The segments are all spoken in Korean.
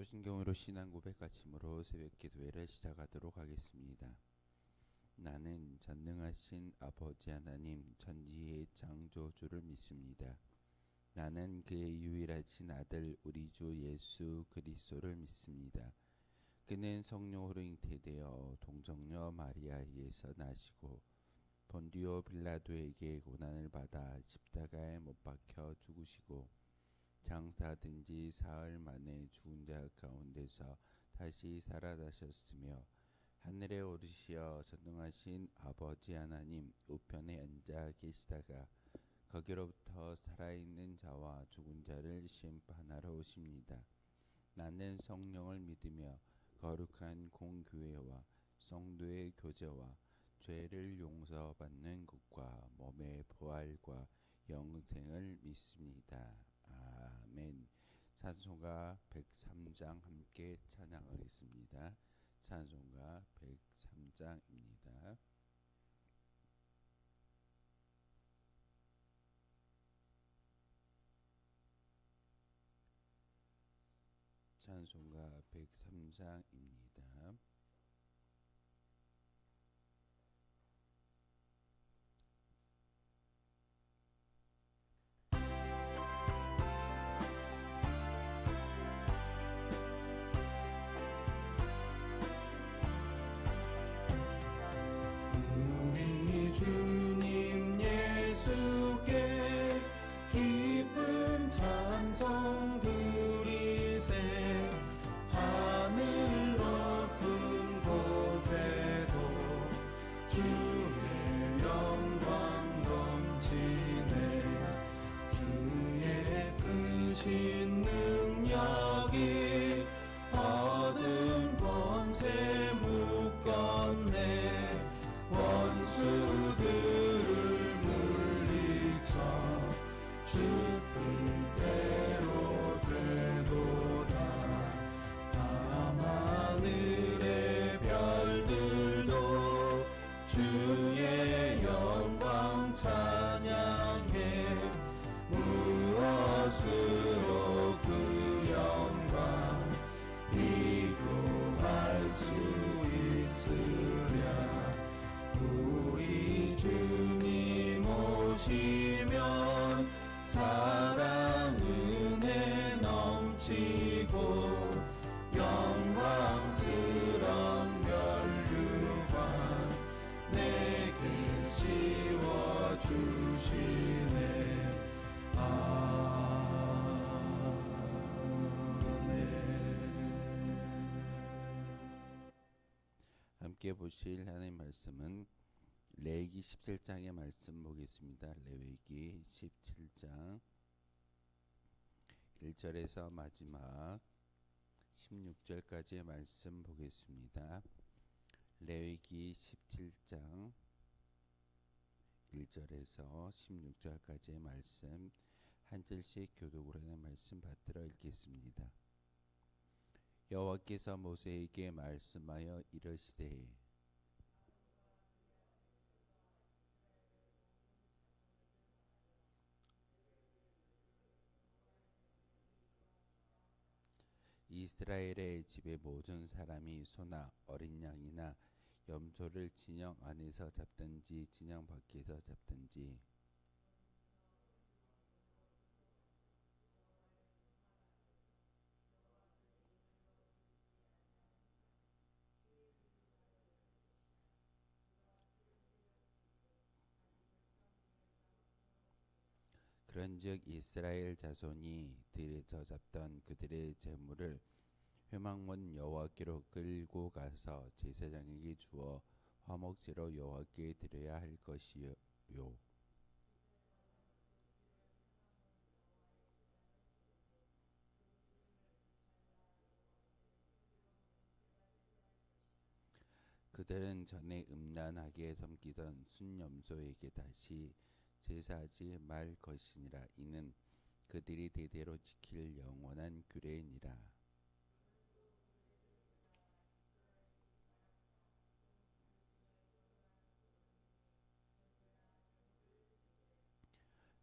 사도신경으로 신앙 고백 아침으로 새벽 기도회를 시작하도록 하겠습니다. 나는 전능하신 아버지 하나님 천지의 창조주를 믿습니다. 나는 그의 유일하신 아들 우리 주 예수 그리스도를 믿습니다. 그는 성령으로 잉태되어 동정녀 마리아에게서 나시고 본디오 빌라도에게 고난을 받아 십자가에 못 박혀 죽으시고 장사된 지 사흘 만에 죽은 자 가운데서 다시 살아나셨으며 하늘에 오르시어 전능하신 아버지 하나님 우편에 앉아 계시다가 거기로부터 살아있는 자와 죽은 자를 심판하러 오십니다. 나는 성령을 믿으며 거룩한 공교회와 성도의 교제와 죄를 용서받는 것과 몸의 부활과 영생을 믿습니다. 아멘. 찬송가 103장 함께 찬양하겠습니다. 찬송가 103장입니다. 찬송가 103장입니다. 주님 예수께 기쁜 찬송 드리세. 하늘 높은 곳에도 주의 영광 넘치네. 주의 크신 능력이 어두운 권세 묶었네. 원수들을 물리쳐 주 뜻대로 되도다. 밤하늘의 별들도 주의 영광 찬양해. 무엇으로 그 영광 비교할 수 있으랴. 우리 주님 오시면 사랑 은혜 넘치고 영광스런 면류관 내게 씌워주시네. 함께 보실 하나님 말씀은 레위기 17장의 말씀 보겠습니다. 레위기 17장 1절에서 마지막 16절까지의 말씀 보겠습니다. 레위기 17장 1절에서 16절까지의 말씀 한 절씩 교독으로 말씀 받들어 읽겠습니다. 여호와께서 모세에게 말씀하여 이르시되 이스라엘의 집의 모든 사람이 소나 어린 양이나 염소를 진영 안에서 잡든지 진영 밖에서 잡든지 그런즉 이스라엘 자손이 들에서 잡던 그들의 재물을 회막문 여호와께로 끌고 가서 제사장에게 주어 화목제로 여호와께 드려야 할 것이요. 그들은 전에 음란하게 섬기던 순염소에게 다시 제사하지 말 것이니라. 이는 그들이 대대로 지킬 영원한 규례니라.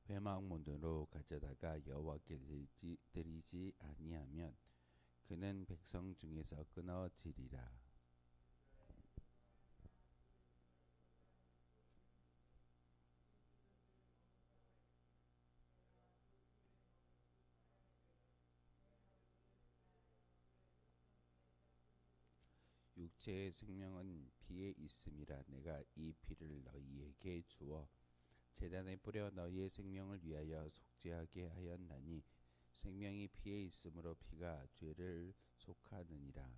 회막문으로 가져다가 여호와께 드리지 아니하면 그는 백성 중에서 끊어지리라. 육체의 생명은 피에 있음이라. 내가 이 피를 너희에게 주어 제단에 뿌려 너희의 생명을 위하여 속죄하게 하였나니 생명이 피에 있으므로 피가 죄를 속하느니라.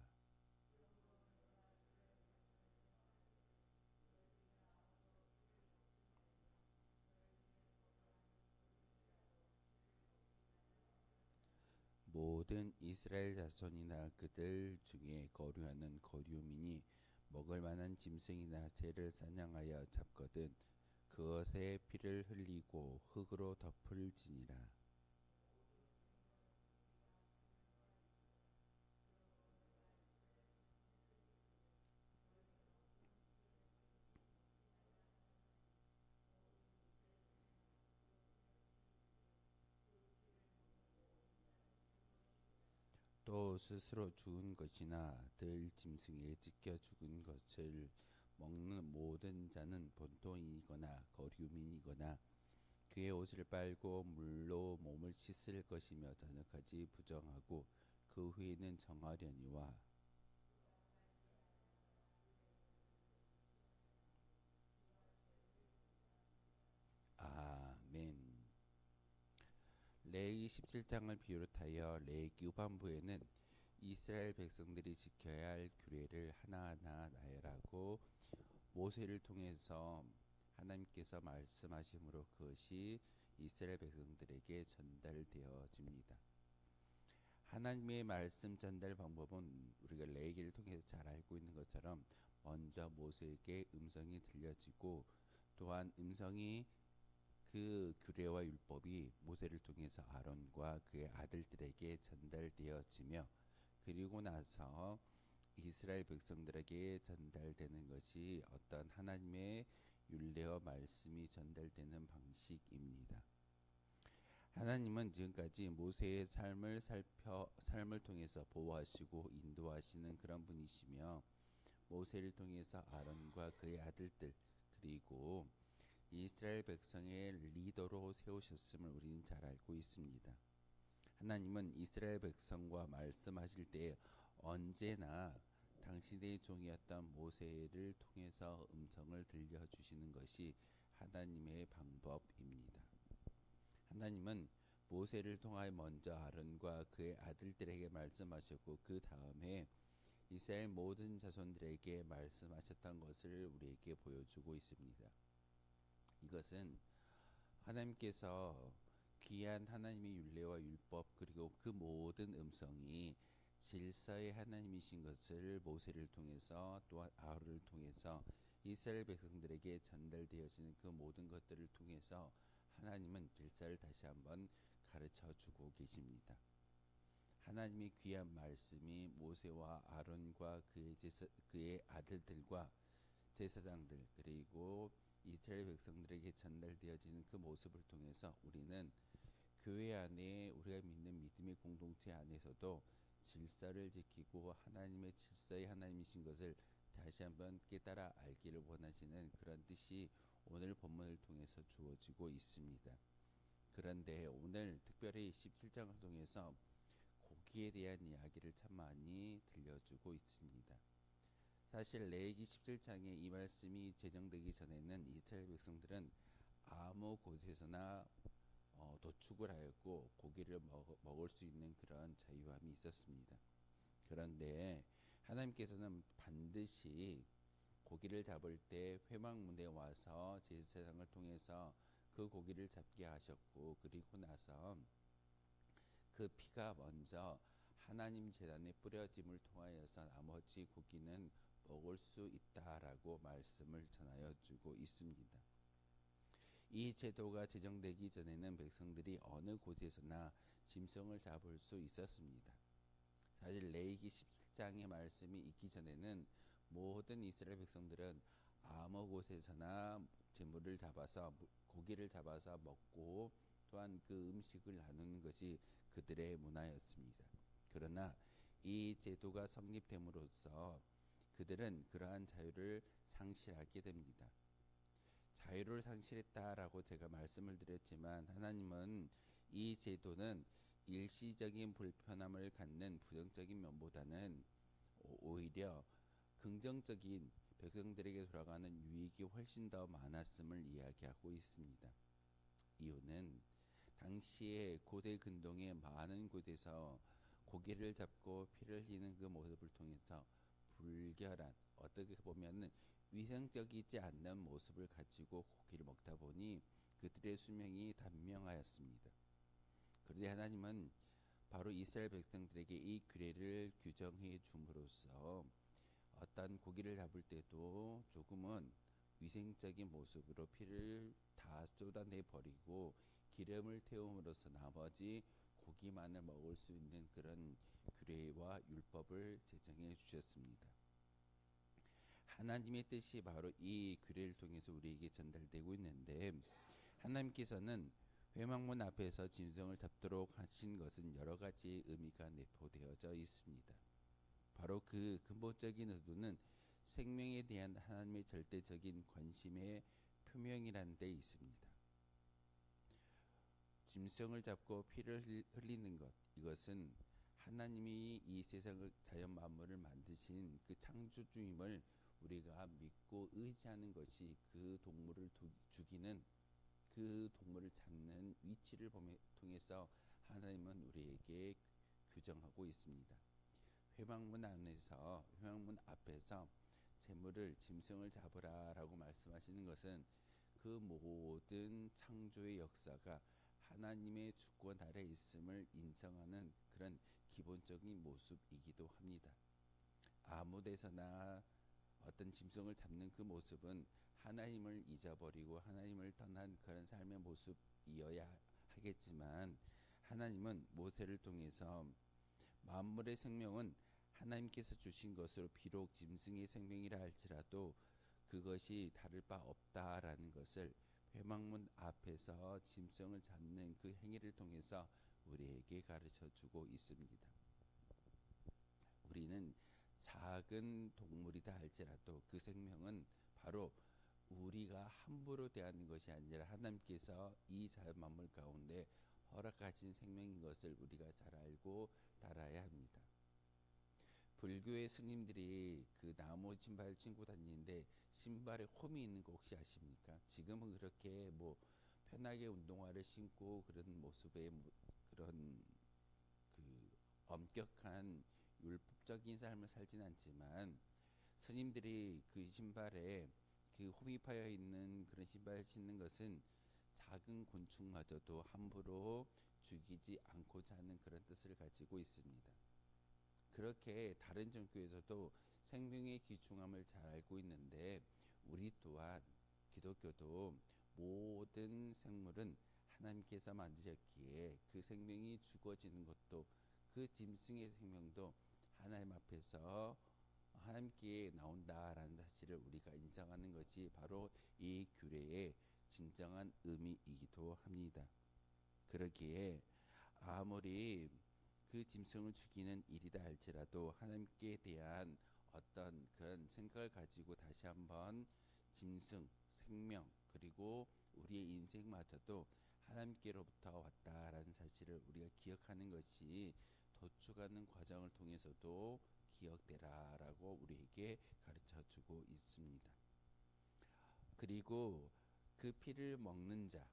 모든 이스라엘 자손이나 그들 중에 거류하는 거류민이 먹을 만한 짐승이나 새를 사냥하여 잡거든 그것의 피를 흘리고 흙으로 덮을지니라. 또 스스로 죽은 것이나 들 짐승에 찢겨 죽은 것을 먹는 모든 자는 본토인이거나 거류민이거나 그의 옷을 빨고 물로 몸을 씻을 것이며 저녁까지 부정하고 그 후에는 정하려니와. 아멘. 레위 17장을 비롯하여 레위기 후반부에는 이스라엘 백성들이 지켜야 할 규례를 하나하나 나열하고 모세를 통해서 하나님께서 말씀하심으로 그것이 이스라엘 백성들에게 전달되어집니다. 하나님의 말씀 전달 방법은 우리가 레위기를 통해서 잘 알고 있는 것처럼 먼저 모세에게 음성이 들려지고 또한 음성이 그 규례와 율법이 모세를 통해서 아론과 그의 아들들에게 전달되어지며 그리고 나서 이스라엘 백성들에게 전달되는 것이 어떤 하나님의 율례와 말씀이 전달되는 방식입니다. 하나님은 지금까지 모세의 삶을 통해서 보호하시고 인도하시는 그런 분이시며 모세를 통해서 아론과 그의 아들들 그리고 이스라엘 백성의 리더로 세우셨음을 우리는 잘 알고 있습니다. 하나님은 이스라엘 백성과 말씀하실 때 언제나 당신의 종이었던 모세를 통해서 음성을 들려주시는 것이 하나님의 방법입니다. 하나님은 모세를 통하여 먼저 아론과 그의 아들들에게 말씀하셨고 그 다음에 이스라엘 모든 자손들에게 말씀하셨던 것을 우리에게 보여주고 있습니다. 이것은 하나님께서 귀한 하나님의 율례와 율법 그리고 그 모든 음성이 질서의 하나님이신 것을 모세를 통해서 또한 아론을 통해서 이스라엘 백성들에게 전달되어지는 그 모든 것들을 통해서 하나님은 질서를 다시 한번 가르쳐 주고 계십니다. 하나님의 귀한 말씀이 모세와 아론과 그의 아들들과 제사장들 그리고 이스라엘 백성들에게 전달되어지는 그 모습을 통해서 우리는 교회 안에 우리가 믿는 믿음의 공동체 안에서도 질서를 지키고 하나님의 질서의 하나님이신 것을 다시 한번 깨달아 알기를 원하시는 그런 뜻이 오늘 본문을 통해서 주어지고 있습니다. 그런데 오늘 특별히 17장을 통해서 고기에 대한 이야기를 참 많이 들려주고 있습니다. 사실 레위기 17장에 이 말씀이 제정되기 전에는 이스라엘 백성들은 아무 곳에서나 도축을 하였고 고기를 먹을 수 있는 그런 자유함이 있었습니다. 그런데 하나님께서는 반드시 고기를 잡을 때 회막문에 와서 제사장을 통해서 그 고기를 잡게 하셨고 그리고 나서 그 피가 먼저 하나님 제단에 뿌려짐을 통하여서 나머지 고기는 먹을 수 있다라고 말씀을 전하여 주고 있습니다. 이 제도가 제정되기 전에는 백성들이 어느 곳에서나 짐승을 잡을 수 있었습니다. 사실 레위기 17장의 말씀이 있기 전에는 모든 이스라엘 백성들은 아무 곳에서나 재물을 잡아서 고기를 잡아서 먹고 또한 그 음식을 나누는 것이 그들의 문화였습니다. 그러나 이 제도가 성립됨으로써 그들은 그러한 자유를 상실하게 됩니다. 자유를 상실했다라고 제가 말씀을 드렸지만 하나님은 이 제도는 일시적인 불편함을 갖는 부정적인 면보다는 오히려 긍정적인 백성들에게 돌아가는 유익이 훨씬 더 많았음을 이야기하고 있습니다. 이유는 당시에 고대 근동의 많은 곳에서 고기를 잡고 피를 흘리는 그 모습을 통해서 불결한, 어떻게 보면 위생적이지 않는 모습을 가지고 고기를 먹다 보니 그들의 수명이 단명하였습니다. 그런데 하나님은 바로 이스라엘 백성들에게 이 규례를 규정해 줌으로써 어떤 고기를 잡을 때도 조금은 위생적인 모습으로 피를 다 쏟아내 버리고 기름을 태움으로써 나머지 고기만을 먹을 수 있는 그런 규례와 율법을 제정해 주셨습니다. 하나님의 뜻이 바로 이 규례를 통해서 우리에게 전달되고 있는데, 하나님께서는 회막문 앞에서 짐승을 잡도록 하신 것은 여러 가지 의미가 내포되어져 있습니다. 바로 그 근본적인 의도는 생명에 대한 하나님의 절대적인 관심의 표명이라는 데 있습니다. 짐승을 잡고 피를 흘리는 것, 이것은 하나님이 이 세상을, 자연 만물을 만드신 그 창조주임을 우리가 믿고 의지하는 것이 그 동물을 죽이는, 그 동물을 잡는 위치를 통해서 하나님은 우리에게 규정하고 있습니다. 회막문 앞에서 재물을, 짐승을 잡으라라고 말씀하시는 것은 그 모든 창조의 역사가 하나님의 주권 아래 있음을 인정하는 그런 기본적인 모습이기도 합니다. 아무 데서나 어떤 짐승을 잡는 그 모습은 하나님을 잊어버리고 하나님을 떠난 그런 삶의 모습이어야 하겠지만, 하나님은 모세를 통해서 만물의 생명은 하나님께서 주신 것으로 비록 짐승의 생명이라 할지라도 그것이 다를 바 없다라는 것을 회막문 앞에서 짐승을 잡는 그 행위를 통해서 우리에게 가르쳐 주고 있습니다. 우리는 작은 동물이다 할지라도 그 생명은 바로 우리가 함부로 대하는 것이 아니라 하나님께서 이 자연 만물 가운데 허락하신 생명인 것을 우리가 잘 알고 따라야 합니다. 불교의 스님들이 그 나무 신발 신고 다니는데 신발에 홈이 있는 거 혹시 아십니까? 지금은 그렇게 뭐 편하게 운동화를 신고 그런 모습의 그런 그 엄격한 율법적인 삶을 살진 않지만, 스님들이 그 신발에 그 홈이 파여 있는 그런 신발을 신는 것은 작은 곤충마저도 함부로 죽이지 않고자 하는 그런 뜻을 가지고 있습니다. 그렇게 다른 종교에서도 생명의 귀중함을 잘 알고 있는데, 우리 또한 기독교도 모든 생물은 하나님께서 만드셨기에 그 생명이 죽어지는 것도, 그 짐승의 생명도 하나님 앞에서 하나님께 나온다라는 사실을 우리가 인정하는 것이 바로 이 규례의 진정한 의미이기도 합니다. 그러기에 아무리 그 짐승을 죽이는 일이다 할지라도 하나님께 대한 어떤 그런 생각을 가지고 다시 한번 짐승, 생명, 그리고 우리의 인생마저도 하나님께로부터 왔다라는 사실을 우리가 기억하는 것이 도축하는 과정을 통해서도 기억되라라고 우리에게 가르쳐주고 있습니다. 그리고 그 피를 먹는 자,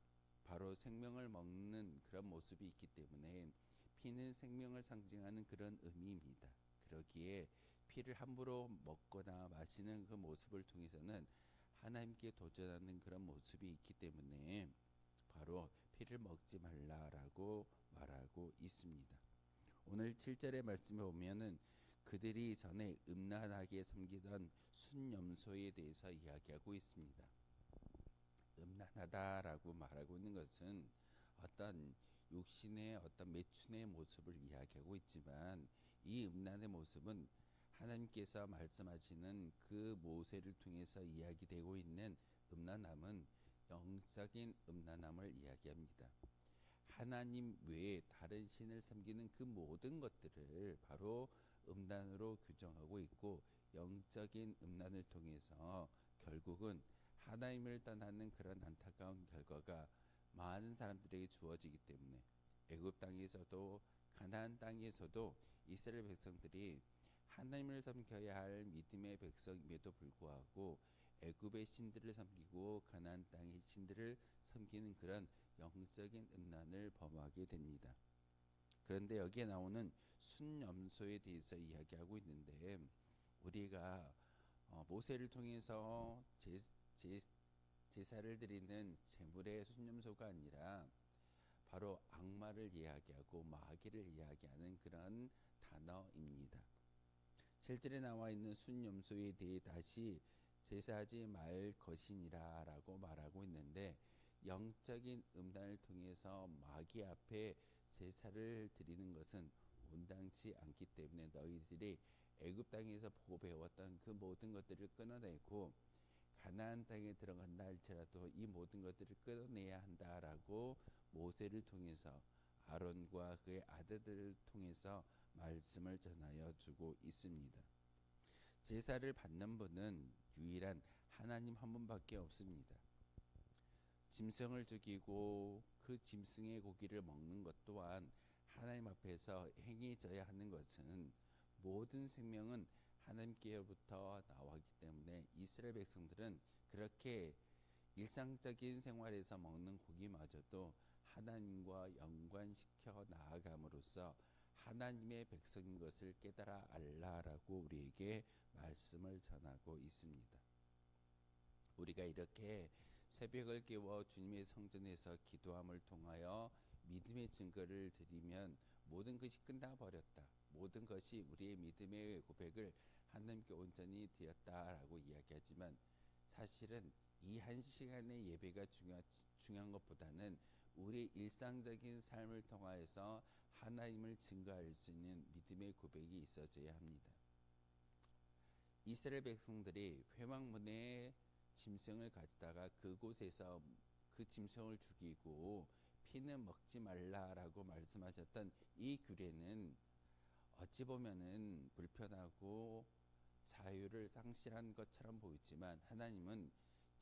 바로 생명을 먹는 그런 모습이 있기 때문에 피는 생명을 상징하는 그런 의미입니다. 그러기에 피를 함부로 먹거나 마시는 그 모습을 통해서는 하나님께 도전하는 그런 모습이 있기 때문에 바로 피를 먹지 말라라고 말하고 있습니다. 오늘 7절의 말씀에 보면은 그들이 전에 음란하게 섬기던 순염소에 대해서 이야기하고 있습니다. 음란하다라고 말하고 있는 것은 어떤 육신의 어떤 매춘의 모습을 이야기하고 있지만, 이 음란의 모습은 하나님께서 말씀하시는 그 모세를 통해서 이야기되고 있는 음란함은 영적인 음란함을 이야기합니다. 하나님 외에 다른 신을 섬기는 그 모든 것들을 바로 음란으로 규정하고 있고, 영적인 음란을 통해서 결국은 하나님을 떠나는 그런 안타까운 결과가 많은 사람들에게 주어지기 때문에, 애굽 땅에서도 가나안 땅에서도 이스라엘 백성들이 하나님을 섬겨야 할 믿음의 백성임에도 불구하고 애굽의 신들을 섬기고 가나안 땅의 신들을 섬기는 그런 영적인 음란을 범하게 됩니다. 그런데 여기에 나오는 순염소에 대해서 이야기하고 있는데, 우리가 모세를 통해서 제사를 드리는 제물의 순염소가 아니라 바로 악마를 이야기하고 마귀를 이야기하는 그런 단어입니다. 7절에 나와 있는 순염소에 대해 다시 제사하지 말 것이니라 라고 말하고 있는데, 영적인 음란을 통해서 마귀 앞에 제사를 드리는 것은 온당치 않기 때문에 너희들이 애굽 땅에서 보고 배웠던 그 모든 것들을 끊어내고 가나안 땅에 들어간다 할지라도 이 모든 것들을 끊어내야 한다라고 모세를 통해서, 아론과 그의 아들들을 통해서 말씀을 전하여 주고 있습니다. 제사를 받는 분은 유일한 하나님 한 분밖에 없습니다. 짐승을 죽이고 그 짐승의 고기를 먹는 것 또한 하나님 앞에서 행해져야 하는 것은, 모든 생명은 하나님께로부터 나왔기 때문에 이스라엘 백성들은 그렇게 일상적인 생활에서 먹는 고기마저도 하나님과 연관시켜 나아감으로써 하나님의 백성인 것을 깨달아 알라라고 우리에게 말씀을 전하고 있습니다. 우리가 이렇게 새벽을 깨워 주님의 성전에서 기도함을 통하여 믿음의 증거를 드리면 모든 것이 끝나버렸다, 모든 것이 우리의 믿음의 고백을 하나님께 온전히 드렸다라고 이야기하지만, 사실은 이 한 시간의 예배가 중요한 것보다는 우리의 일상적인 삶을 통하여서 하나님을 증거할 수 있는 믿음의 고백이 있어져야 합니다. 이스라엘 백성들이 회막문에 짐승을 가져다가 그곳에서 그 짐승을 죽이고 피는 먹지 말라라고 말씀하셨던 이 규례는 어찌 보면은 불편하고 자유를 상실한 것처럼 보이지만, 하나님은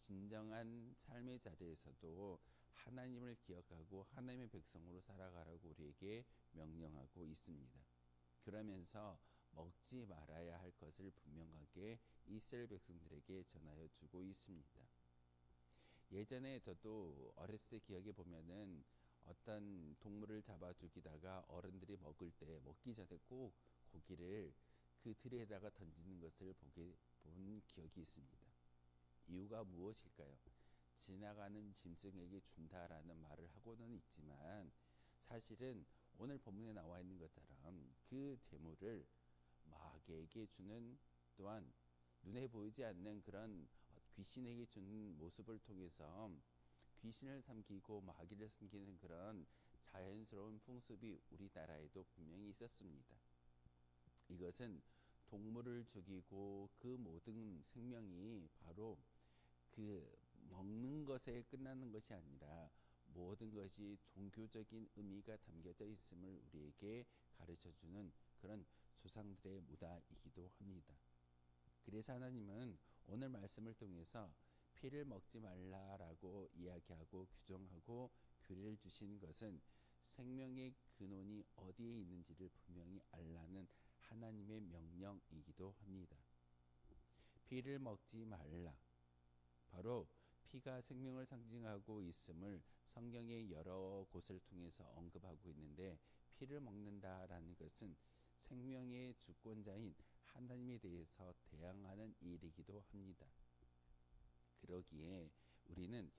진정한 삶의 자리에서도 하나님을 기억하고 하나님의 백성으로 살아가라고 우리에게 명령하고 있습니다. 그러면서 먹지 말아야 할 것을 분명하게 이스라엘 백성들에게 전하여 주고 있습니다. 예전에 저도 어렸을 때 기억해 보면은 어떤 동물을 잡아 죽이다가 어른들이 먹을 때 먹기 전에 꼭 고기를 그 틀에다가 던지는 것을 본 기억이 있습니다. 이유가 무엇일까요? 지나가는 짐승에게 준다라는 말을 하고는 있지만, 사실은 오늘 본문에 나와 있는 것처럼 그 재물을 마귀에게 주는, 또한 눈에 보이지 않는 그런 귀신에게 주는 모습을 통해서 귀신을 섬기고 마귀를 섬기는 그런 자연스러운 풍습이 우리나라에도 분명히 있었습니다. 이것은 동물을 죽이고 그 모든 생명이 바로 그 먹는 것에 끝나는 것이 아니라 모든 것이 종교적인 의미가 담겨져 있음을 우리에게 가르쳐주는 그런 조상들의 문화이기도 합니다. 그래서 하나님은 오늘 말씀을 통해서 피를 먹지 말라라고 이야기하고 규정하고 규례를 주신 것은 생명의 근원이 어디에 있는지를 분명히 알라는 하나님의 명령이기도 합니다. 피를 먹지 말라, 바로 피가 생명을 상징하고 있음을 성경의 여러 곳을 통해서 언급하고 있는데, 피를 먹는다라는 것은 생명의 주권자인 하나님에 대해서 대항하는 일이기도 합니다. 그러기에 우리는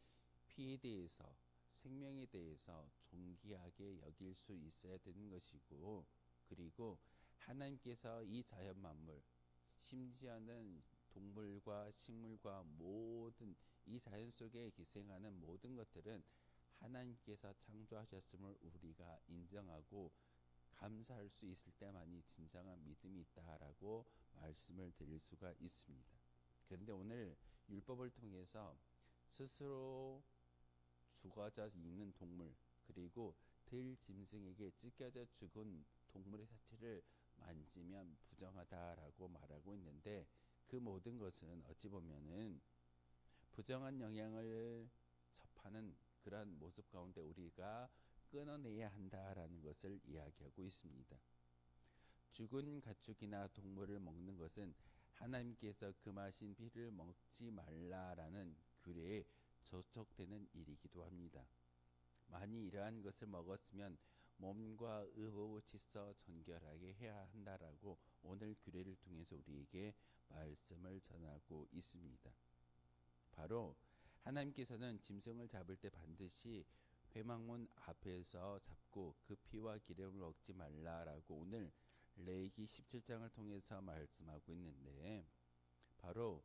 피에 대해서, 생명에 대해서 존귀하게 여길 수 있어야 되는 것이고, 그리고 하나님께서 이 자연 만물, 심지어는 동물과 식물과 모든 이 자연 속에 기생하는 모든 것들은 하나님께서 창조하셨음을 우리가 인정하고 감사할 수 있을 때만이 진정한 믿음이 있다라고 말씀을 드릴 수가 있습니다. 그런데 오늘 율법을 통해서 스스로 죽어져 있는 동물, 그리고 들 짐승에게 찢겨져 죽은 동물의 사체를 만지면 부정하다라고 말하고 있는데, 그 모든 것은 어찌 보면은 부정한 영향을 접하는 그러한 모습 가운데 우리가 끊어내야 한다라는 것을 이야기하고 있습니다. 죽은 가축이나 동물을 먹는 것은 하나님께서 금하신 피를 먹지 말라라는 규례에 저촉되는 일이기도 합니다. 만이 이러한 것을 먹었으면 몸과 의복을 씻어 정결하게 해야 한다라고 오늘 규례를 통해서 우리에게 말씀을 전하고 있습니다. 바로 하나님께서는 짐승을 잡을 때 반드시 회막문 앞에서 잡고 그 피와 기름을 먹지 말라라고 오늘 레위기 17장을 통해서 말씀하고 있는데, 바로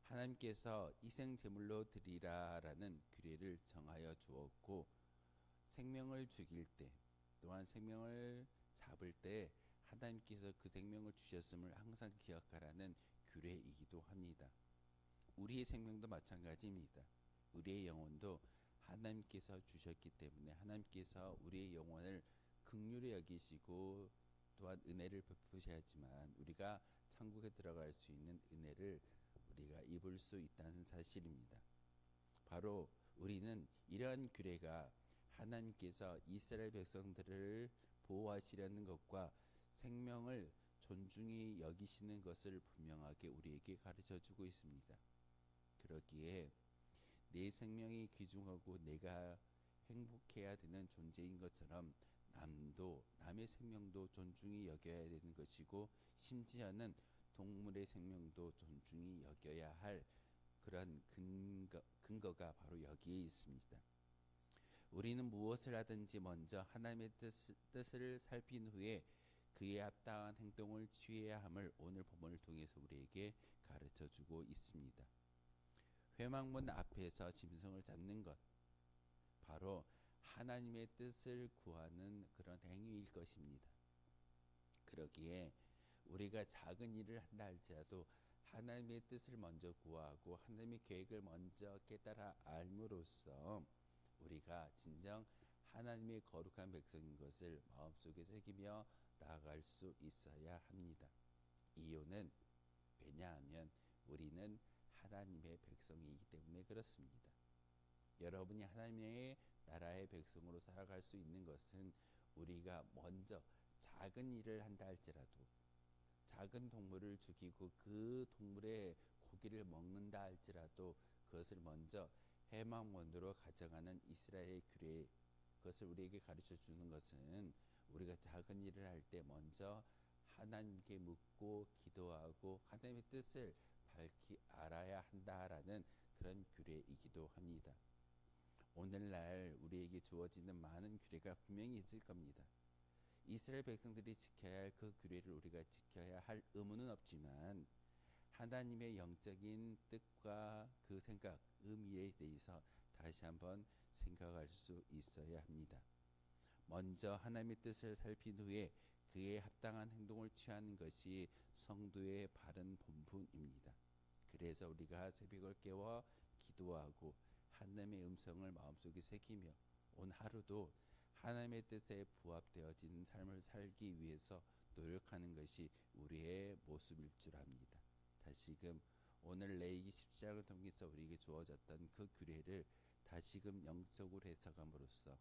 하나님께서 희생 제물로 드리라라는 규례를 정하여 주었고, 생명을 죽일 때 또한 생명을 잡을 때 하나님께서 그 생명을 주셨음을 항상 기억하라는 규례이기도 합니다. 우리의 생명도 마찬가지입니다. 우리의 영혼도 하나님께서 주셨기 때문에 하나님께서 우리의 영혼을 긍휼히 여기시고 또한 은혜를 베푸셔야지만 우리가 천국에 들어갈 수 있는 은혜를 우리가 입을 수 있다는 사실입니다. 바로 우리는 이러한 규례가 하나님께서 이스라엘 백성들을 보호하시려는 것과 생명을 존중히 여기시는 것을 분명하게 우리에게 가르쳐주고 있습니다. 그러기에 내 생명이 귀중하고 내가 행복해야 되는 존재인 것처럼 남도 남의 생명도 존중히 여겨야 되는 것이고, 심지어는 동물의 생명도 존중히 여겨야 할 그런 근거가 바로 여기에 있습니다. 우리는 무엇을 하든지 먼저 하나님의 뜻을 살핀 후에 그에 합당한 행동을 취해야 함을 오늘 본문을 통해서 우리에게 가르쳐주고 있습니다. 회막문 앞에서 짐승을 잡는 것, 바로 하나님의 뜻을 구하는 그런 행위일 것입니다. 그러기에 우리가 작은 일을 한다 할지라도 하나님의 뜻을 먼저 구하고 하나님의 계획을 먼저 깨달아 알므로써 우리가 진정 하나님의 거룩한 백성인 것을 마음속에 새기며 나아갈 수 있어야 합니다. 이유는 왜냐하면 우리는 하나님의 백성이기 때문에 그렇습니다. 여러분이 하나님의 나라의 백성으로 살아갈 수 있는 것은 우리가 먼저 작은 일을 한다 할지라도, 작은 동물을 죽이고 그 동물의 고기를 먹는다 할지라도 그것을 먼저 회막문으로 가져가는 이스라엘의 규례, 그것을 우리에게 가르쳐 주는 것은 우리가 작은 일을 할 때 먼저 하나님께 묻고 기도하고 하나님의 뜻을 밝히 알아야 한다라는 그런 규례이기도 합니다. 오늘날 우리에게 주어지는 많은 규례가 분명히 있을 겁니다. 이스라엘 백성들이 지켜야 할 그 규례를 우리가 지켜야 할 의무는 없지만 하나님의 영적인 뜻과 그 생각, 의미에 대해서 다시 한번 생각할 수 있어야 합니다. 먼저 하나님의 뜻을 살핀 후에 그에 합당한 행동을 취하는 것이 성도의 바른 본분입니다. 그래서 우리가 새벽을 깨워 기도하고 하나님의 음성을 마음속에 새기며 온 하루도 하나님의 뜻에 부합되어진 삶을 살기 위해서 노력하는 것이 우리의 모습일 줄 압니다. 다시금 오늘 레위기 10장을 통해서 우리에게 주어졌던 그 규례를 다시금 영적으로 해석함으로써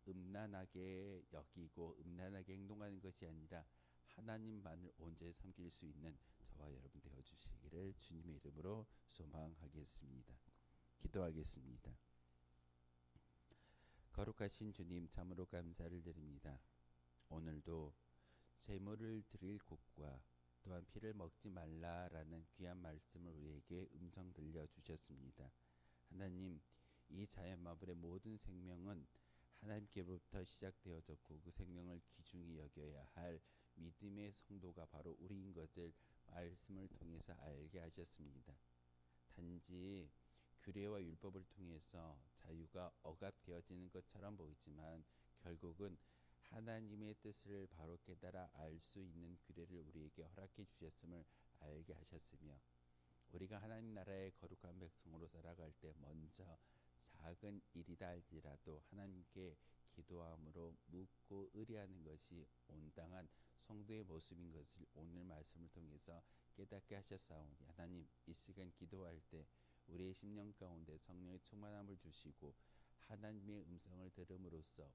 음란하게 여기고 음란하게 행동하는 것이 아니라 하나님만을 온전히 섬길 수 있는 저와 여러분 되어주시기를 주님의 이름으로 소망하겠습니다. 기도하겠습니다. 거룩하신 주님, 참으로 감사를 드립니다. 오늘도 제물을 드릴 곳과 또한 피를 먹지 말라라는 귀한 말씀을 우리에게 음성 들려주셨습니다. 하나님, 이 자연 마블의 모든 생명은 하나님께로부터 시작되어졌고 그 생명을 귀중히 여겨야 할 믿음의 성도가 바로 우리인 것을 말씀을 통해서 알게 하셨습니다. 단지 규례와 율법을 통해서 자유가 억압되어지는 것처럼 보이지만 결국은 하나님의 뜻을 바로 깨달아 알 수 있는 규례를 우리에게 허락해 주셨음을 알게 하셨으며, 우리가 하나님 나라의 거룩한 백성으로 살아갈 때 먼저 작은 일이다 할지라도 하나님께 기도함으로 묻고 의뢰하는 것이 온당한 성도의 모습인 것을 오늘 말씀을 통해서 깨닫게 하셨사오니 하나님, 이 시간 기도할 때 우리의 심령 가운데 성령의 충만함을 주시고 하나님의 음성을 들음으로써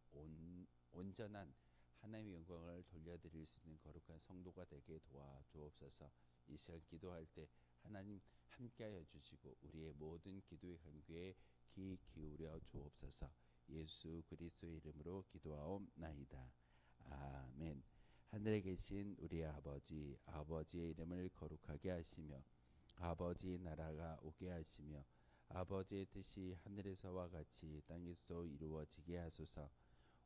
온전한 하나님의 영광을 돌려드릴 수 있는 거룩한 성도가 되게 도와주옵소서. 이 시간 기도할 때 하나님 함께하여 주시고 우리의 모든 기도의 간구에 귀 기울여 주옵소서. 예수 그리스도의 이름으로 기도하옵나이다. 아멘. 하늘에 계신 우리 아버지, 아버지의 이름을 거룩하게 하시며 아버지의 나라가 오게 하시며 아버지의 뜻이 하늘에서와 같이 땅에서도 이루어지게 하소서.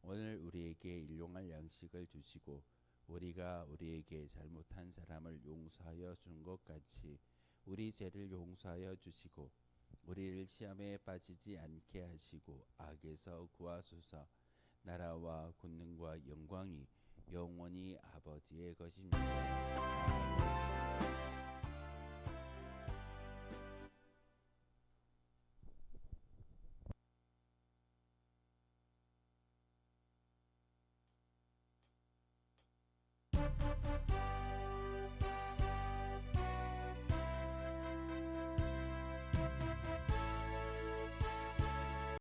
오늘 우리에게 일용할 양식을 주시고 우리가 우리에게 잘못한 사람을 용서하여 준 것 같이 우리 죄를 용서하여 주시고 우리를 시험에 빠지지 않게 하시고 악에서 구하소서. 나라와 권능과 영광이 영원히 아버지의 것입니다. 아멘.